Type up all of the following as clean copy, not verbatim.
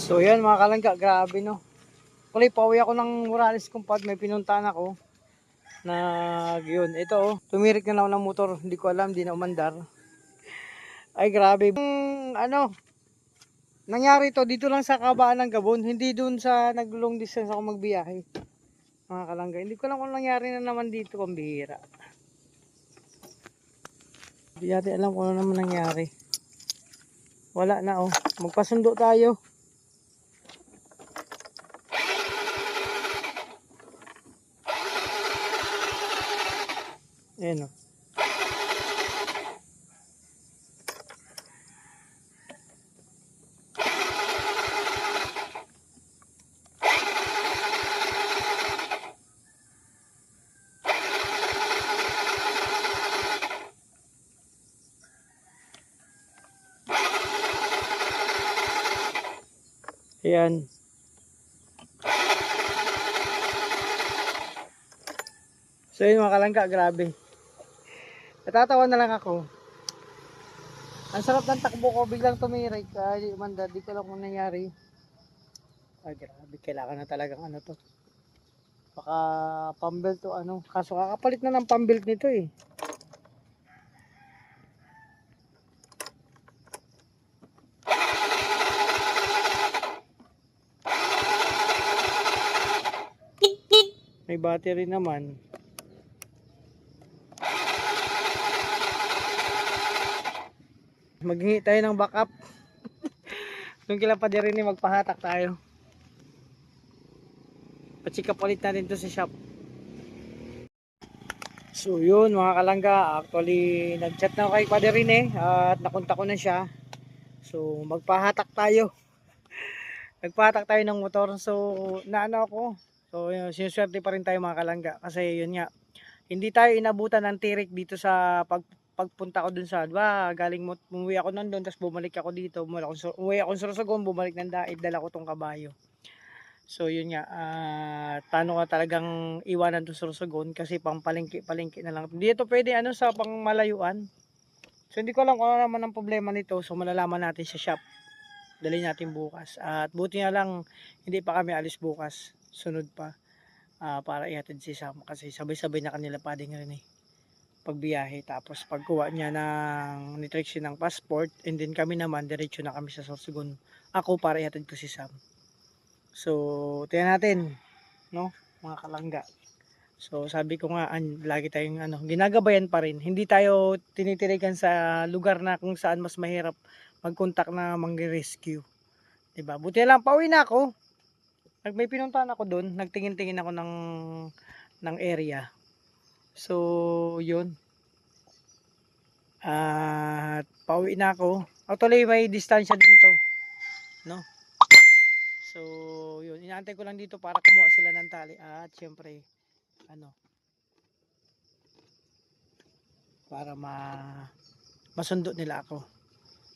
So yan mga kalangga, grabe no. Kulay pauwi ako ng Morales Compound, may pinuntahan ako. Yun, ito oh, tumirik na lang ng motor, hindi ko alam, di na umandar. Ay grabe. Nangyari to dito lang sa kabaan ng Gabon, hindi dun sa nag-long distance ako magbiyahe. Mga kalangga, hindi ko lang kung nangyari na naman dito, pambihira. Hindi natin alam kung ano naman nangyari. Wala na oh, magpasundo tayo. Ayan oh. Ayan. So yun mga kalangga, grabe. Natatawa na lang ako. Ang sarap ng takbo ko, biglang tumirik. Ay, umanda, di ko lang kung nangyari. Ay, grabe, kailangan na talagang ano to. Baka pambelt to ano. Kaso kakapalit na ng pambelt nito eh. May battery naman. Maghingi tayo ng backup. Nung kailan pa din rin magpahatak tayo. Patsika palit natin to sa shop. So yun mga kalangga, actually nag-chat na ako kay Paderine at nakunta ko na siya. So magpahatak tayo. Nagpahatak tayo ng motor. So naano ako. So sinuswerte pa rin tayo mga kalangga kasi yun nga. Hindi tayo inabutan ng tirik dito sa pagpunta ko dun sa, galing mo, umuwi ako nandun, tapos bumalik ako dito, umuwi ako sa Sorsogon, bumalik ng Daid, dala ko tong kabayo. So yun nga, paano ka talagang iwanan to Sorsogon kasi pang palengke na lang. Hindi ito pwede ano sa pang malayuan. So hindi ko alam kung ano naman ang problema nito, so malalaman natin sa shop. Dalhin natin bukas. At buti nga lang, hindi pa kami alis bukas, sunod pa. Para ihatid si Sam kasi sabay-sabay na kanila pading rin eh pagbiyahe, tapos pagkuha niya ng nutrition ng passport, and then kami naman diretso na kami sa Sorsogon ako para ihatid ko si Sam. So tingnan natin no mga kalangga. So sabi ko nga lagi tayong ginagabayan pa rin, hindi tayo tinitirikan sa lugar na kung saan mas mahirap mag-contact na mang-rescue, diba? Buti lang pauwi na ako. May pinuntahan ako doon, nagtingin-tingin ako ng area. So, yun. At pauwi na ako. Actually, may distansya din to, no? So, yun. Inaantay ko lang dito para kumuha sila ng tali. At syempre, para masundo nila ako.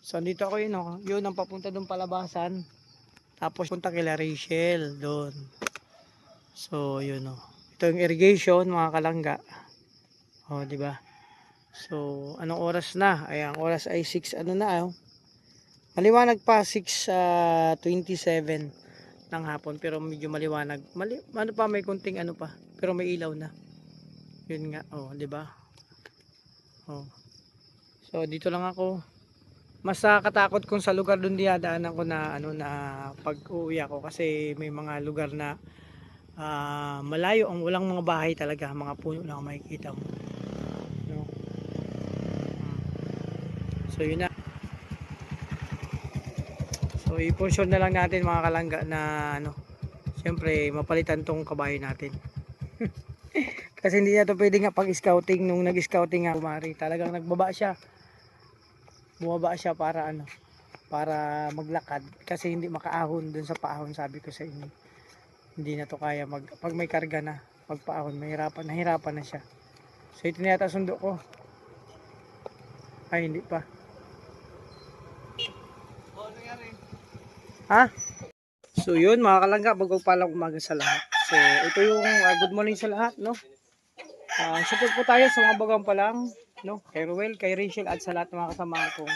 So, andito ako yun ang papunta doon palabasan. Tapos punta kila Rachel doon. So, yun ito yung irrigation mga kalangga. Di ba? So, anong oras na? Ay, ang oras ay 6 maliwanag pa, 6:27 ng hapon, pero medyo maliwanag. May kunting pa, pero may ilaw na. Yun nga, di ba? So, dito lang ako. Mas katakot kung sa lugar doon dinadaanan ko na na pag-uwi ako kasi may mga lugar na malayo, ang walang mga bahay talaga, mga puno lang makikita mo. No? So yun na. So i-function na lang natin mga kalangga na syempre mapalitan tong kabayo natin. Kasi hindi na to pwede nga pag scouting. Nung nag-scouting nga kumari, talagang nagbaba siya. Bumaba siya para para maglakad kasi hindi makaahon dun sa paahon, sabi ko sa inyo. Hindi na to kaya pag may karga na pagpaahon, nahirapan na siya. So ito na yata sundo ko. Ay hindi pa. Ha? So yun mga kalangga, bagong umaga sa lahat. So ito yung good morning sa lahat, no? Support po tayo sa mga bagang pa lang, no? Kay Ruel, kay Rachel at sa lahat ng mga kasama kong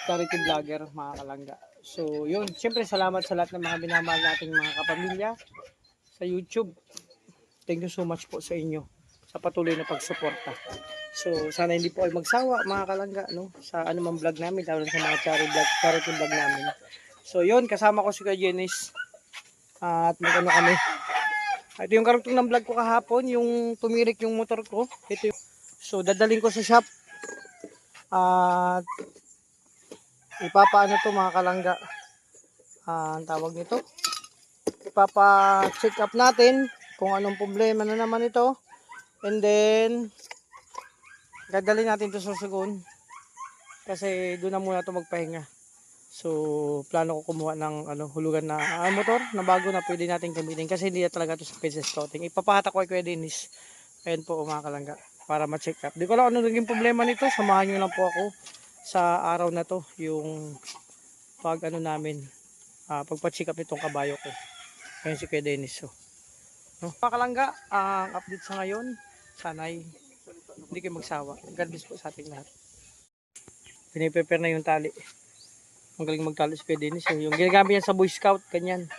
charity vlogger mga kalangga. So yun, siyempre salamat sa lahat ng mga minamahal nating mga kapamilya sa YouTube. Thank you so much po sa inyo sa patuloy na pagsuporta. So sana hindi po kayo magsawa mga kalangga, no, sa anumang vlog namin, lalo sa mga charity vlog namin. So yun, kasama ko si Kuya Jenis at mag-ano kami. Ito yung karugtong ng vlog ko kahapon, yung tumirik yung motor ko. Ito yung, so dadalhin ko sa shop at ipapaano to mga kalangga. Ang tawag nito, ipapa-check up natin kung anong problema na naman ito. And then dadalhin natin to sa Sugon kasi doon na muna to magpahinga. So plano ko kumuha ng hulugan na motor na bago na pwede natin gamitin kasi hindi na talaga to sa pieces coating. Ipapahatak ko kay Kuya Dennis. Ayan po mga kalangga, para ma-check up. Di ko lang ano naging problema nito, samahan nyo lang po ako sa araw na to, yung pag namin, pagpa-check up itong kabayo ko. Ayan si Kuya Dennis. So, no? Mga kalangga, ang update sa ngayon, sana'y hindi kayo magsawa. God bless po sa ating lahat. Piniprepare na yung tali. Ang galing magtali si Kuya Dennis. So, yung ginagamit yan sa Boy Scout, ganyan.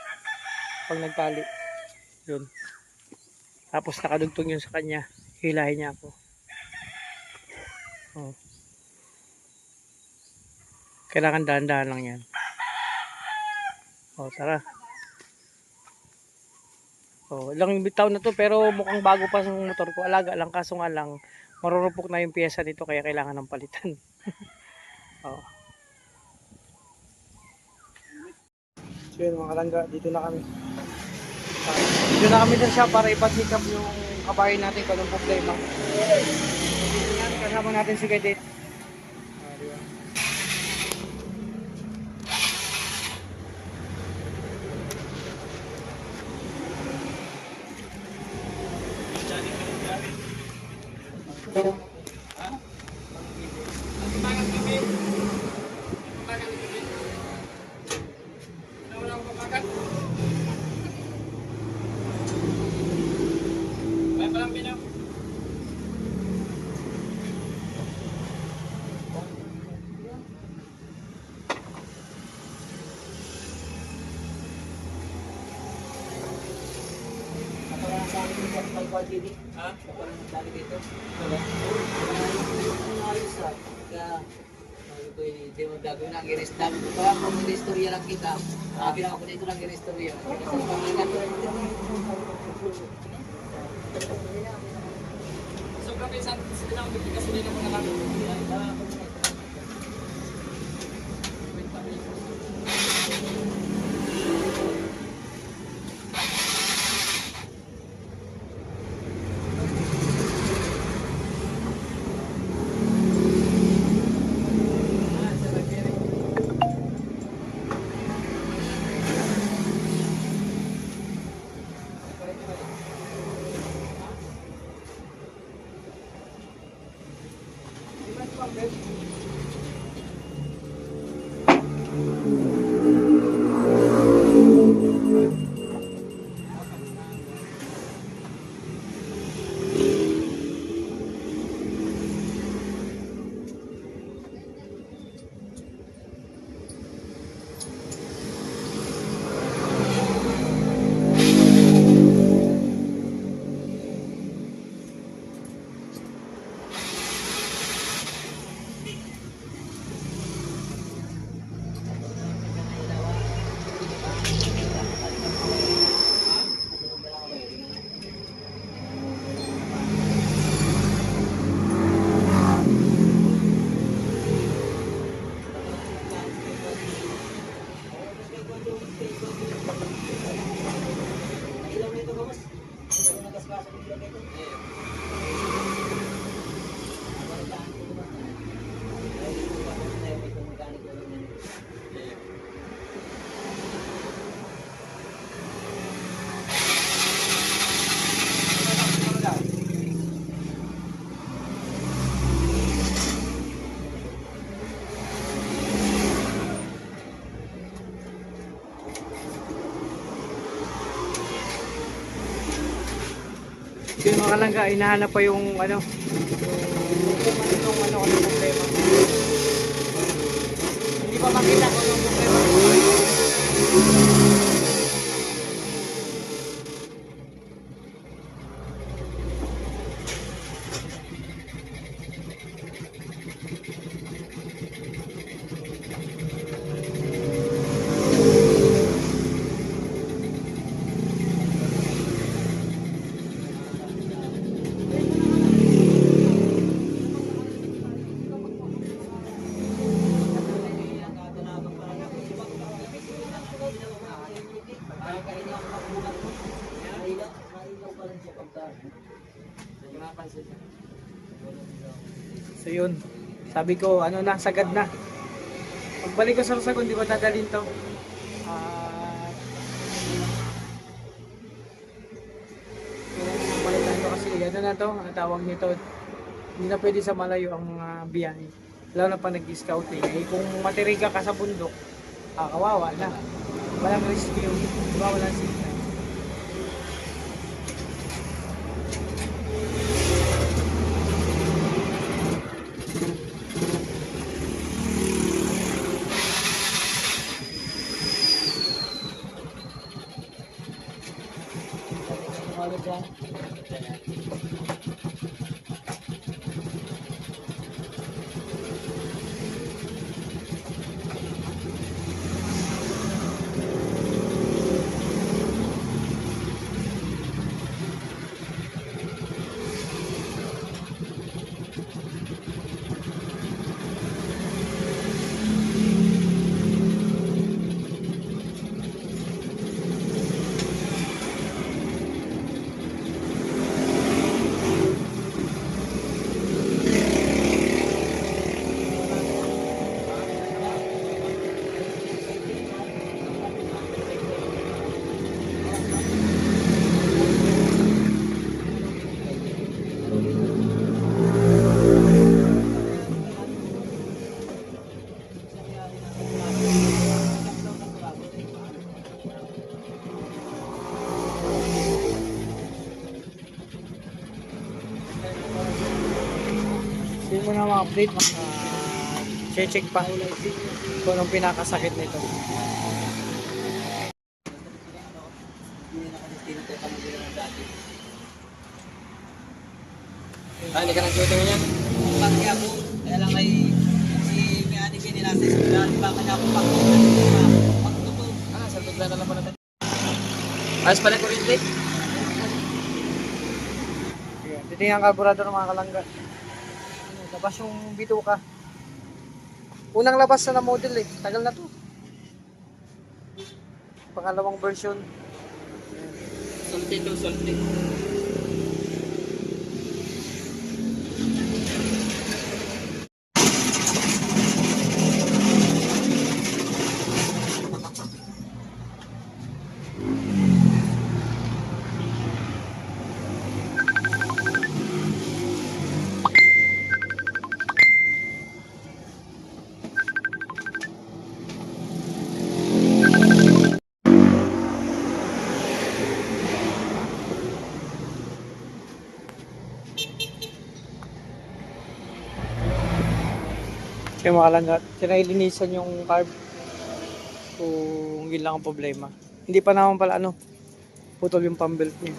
Pag nagtali. Yun. Tapos nakadugtong yun sa kanya. Hilahin niya ako. Oh. Kailangan dahan-dahan lang yan. Oh, tara. Oh, ilang bitaw na to pero mukhang bago pa sa motor ko. Alaga lang, kaso nga lang marurupok na yung piyesa nito kaya kailangan ng palitan. Oh. So yun mga kalangga, dito na kami. Dito na kami sa shop para ipasikap yung kabahay natin kung anong problema. Yan, kasama natin si Kedit. Diba? Hindi mo gagawin ng i-restart. Kaya kung i-restorya lang kita, ginawa ko dito lang i-restorya. Sobrang pinsan, sila lang bibigas nila mo na lang. So yung mga kalangga, inahanap pa yung ano problema. Hindi pa makita kung anong problema. So yun, sabi ko ano na, sagad na. Pagbalik ko sa Sorsogon, di ko dadalhin to. At palitan ko kasi ano na to, ang tawag nito, hindi na pwede sa malayo ang mga biyahe. Lalo na pa nag-scouting. Eh, kung matiriga ka sa bundok, kawawa na. Walang rescue, diba? Walang signal. Tumalo dyan. Hindi mo na ma-update, check pa kung anong pinakasakit nito. Hindi ka nag-shooting ngayon? Pati ako, kaya lang ay si Miani Bin nila sa eskwela, di ba kanya ako pagtuto. Sa bigla na lang pala tayo. Ayos pala kuryente? Dito yung carburetor ng mga kalangga. Labas yung bituka. Unang labas na model eh. Tagal na to. Pangalawang version. Sulti to, sulti. Kaya mga kalangga, sinailinisan yung carb. Kung yun lang ang problema. Hindi pa naman pala putol yung pambelt niya.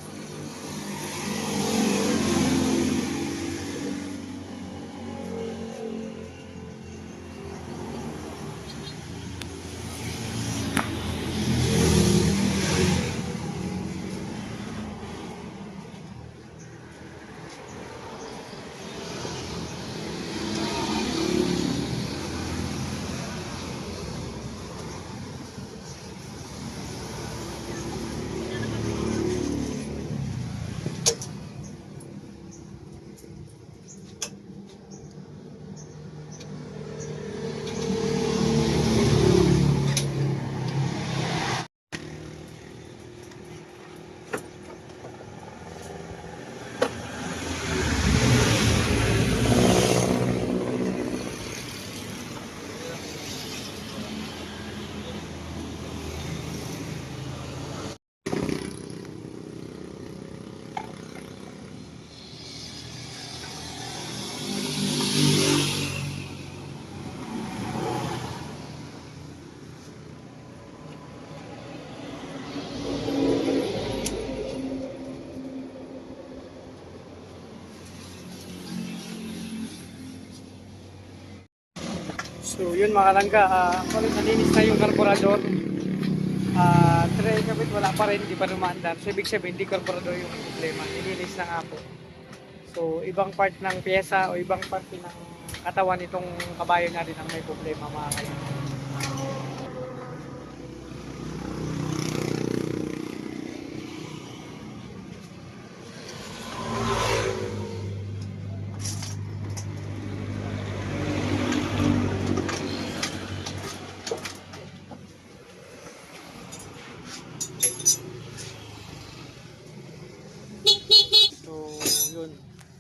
So yun mga kalangga, nalinis na yung carburetor. Try kapit wala pa rin, hindi pa rumaandar. So ibig sabihin, hindi carburetor yung problema, nilinis na nga po. So ibang part ng pyesa o ibang part ng katawan nitong kabayo na rin ang may problema mga kalangga.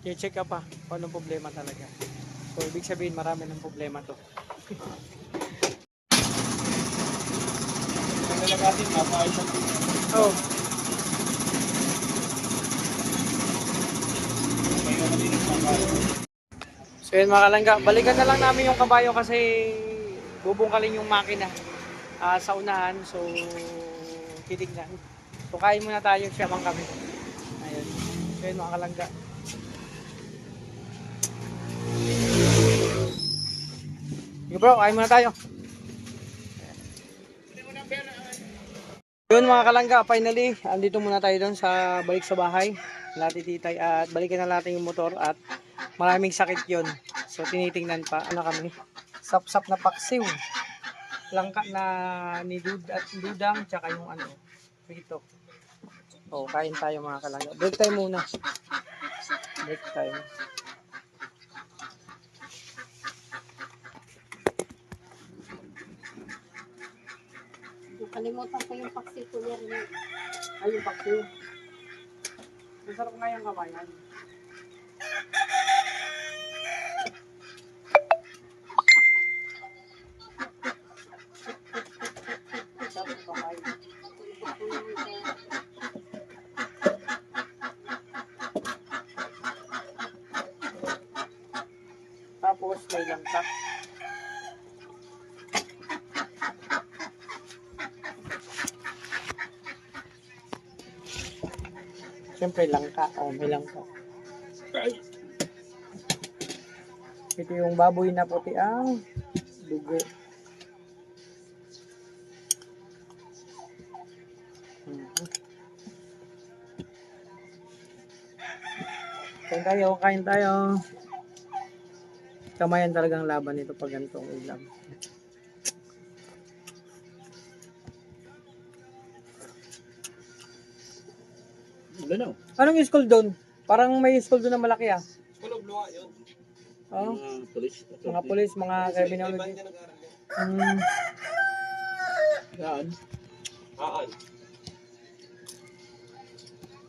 I-check up pa kung anong problema talaga. So, ibig sabihin marami ng problema to. Ang lalagatin, mapaayos ang Oh, may kamalinis ng kayo. so yun mga kalangga, balikan na lang namin yung kabayo kasi bubungkalin yung makina sa unahan. So, titignan. So, kain muna tayo, siyamang kami. Ayun. So yun mga kalangga. Sige bro, kain muna tayo. Yun mga kalangga, finally, andito muna tayo doon sa balik sa bahay. Lati titay at balikan na natin yung motor at maraming sakit yon. So tinitingnan pa, ano kami, sap-sap na paksiw. Langka na ni Dudang, tsaka yung ano, rito. Oh, kain tayo mga kalangga. Break tayo muna. Break tayo. Kalimutan ko yung paksiw ko niya. Ay, yung paksiw. Masarap nga yung kamayan. Sarap yung kamayan. Tapos may langka. Siyempre langka. Oh, may langka. Ito yung baboy na puti ang dugo. Mhm. Kain tayo. Kamayan talagang laban nito pag ganitong ulam. Gano'n? Anong school doon? Parang may school doon na malaki ah. Kulog luwa yun. Oh, Mga polis. mga pulis, mga criminology. Hmm. Saan?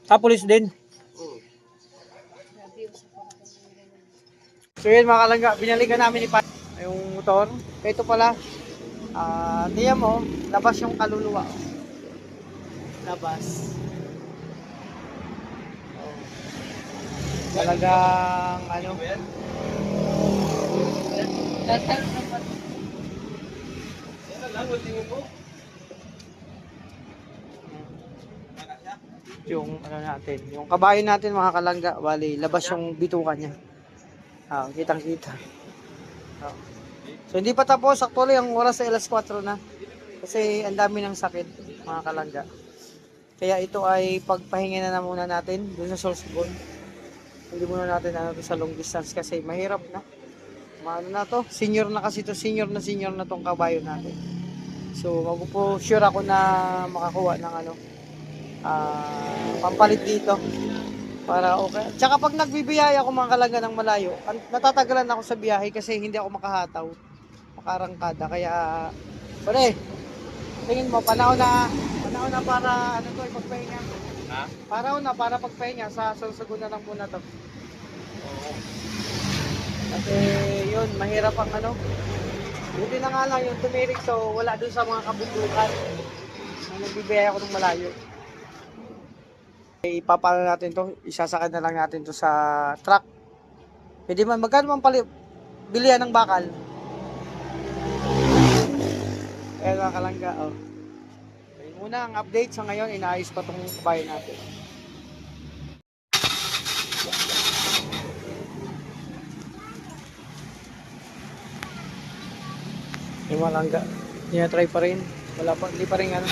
Saan? Pulis din. So yun mga kalangga, binalikan namin ni Pat yung motor. Ito pala, tiyan mo, labas yung kaluluwa. Labas. Oh. Talagang ano, yung ano natin, yung kabayo natin mga kalangga, bali, labas yung bituka niya. Kitang-kita. So hindi pa tapos, actually ang oras ay alas 4 na. Kasi ang dami ng sakit mga kalangga. Kaya ito ay pagpahinga na muna natin doon sa Sorsogon. Hindi muna natin ano sa long distance kasi mahirap na. Maano na to, senior na kasi to, senior na tong kabayo natin. So magpo sure ako na makakuha ng ano pampalit dito para okay. Tsaka pag nagbibiyaya ako mga kalangga ng malayo, natatagalan ako sa biyahe kasi hindi ako makahataw, makarangkada. Kaya pare, tingin mo panahon na para ano to, ipagpahinga. Ha? Para pagpahinga sa Sorsogon na lang muna to. Oo. Kasi yun, mahirap ang ano. Buti na nga lang yung tumirik, so wala dun sa mga kabundukan. Nagbibiyaya ako ng malayo. Ipapalo natin to, isasakad na lang natin to sa truck. Pwede man, magkano man bilihan ng bakal? Ayan mga kalangga, oh. Ayun muna ang update sa ngayon, inaayos pa tong kabayo natin. Yung mga langga, tinatry pa rin. Wala pa, hindi pa rin ano.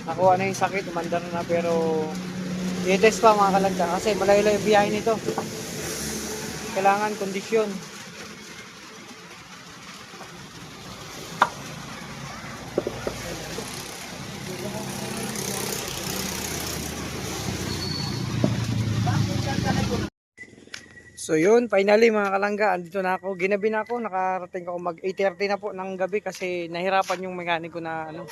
nakuha na yung sakit, umandar na, pero i-test pa mga kalangga kasi malayo-layo yung biyahe nito. Kailangan kondisyon. So yun, finally mga kalangga, andito na ako. Ginabi na ako, nakarating ako mag 8:30 na po ng gabi kasi nahirapan yung mekaniko na ano.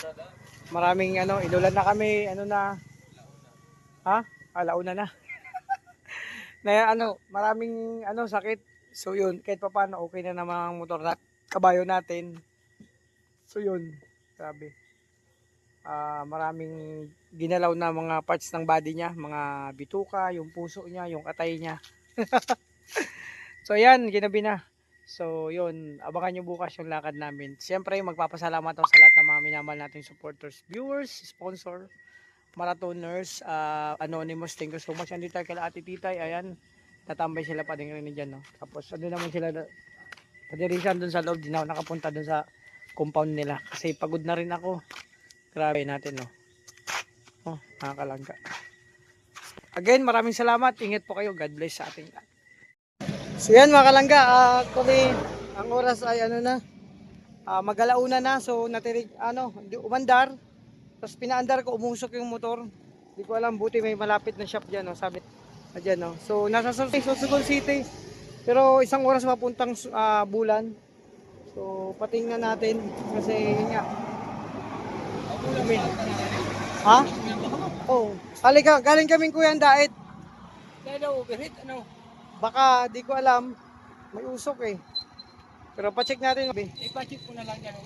Maraming ano, inulan na kami, ano na. Ha? Alauna na. Na ano, maraming ano sakit. So yun, kahit pa paano okay na naman ang motor na kabayo natin. So yun, grabe. Maraming ginalaw na mga parts ng body niya, mga bituka, yung puso niya, yung atay niya. So yan, ginabi na. So yun, abangan nyo bukas yung lakad namin. Siyempre, magpapasalamat ako sa lahat ng mga minamahal nating supporters, viewers, sponsor, marathoners, anonymous. Thank you so much. Andito tayo kay Ate Titay. Ayan, tatambay sila pa din rin dyan. No? Tapos ano naman sila, padirisan dun sa loob. Di na ako nakapunta dun sa compound nila. Kasi pagod na rin ako. Grabe natin, no. Oh, nakakalangka. Again, maraming salamat. Ingat po kayo. God bless sa ating lahat. So yan mga kalangga, actually ang oras ay ano na, mag-alauna na. So natirig, umandar. Tapos pinaandar ko, umusok yung motor. Hindi ko alam, buti may malapit na shop dyan. No? Sabi, dyan, no? So nasa Sorsogon City. Pero isang oras mapuntang Bulan. So patingnan natin. Kasi yun nga. Ha? Oh, galing kaming Kuya Dait. Baka di ko alam, may usok eh. Pero pa-check natin. I-check ko na lang yan.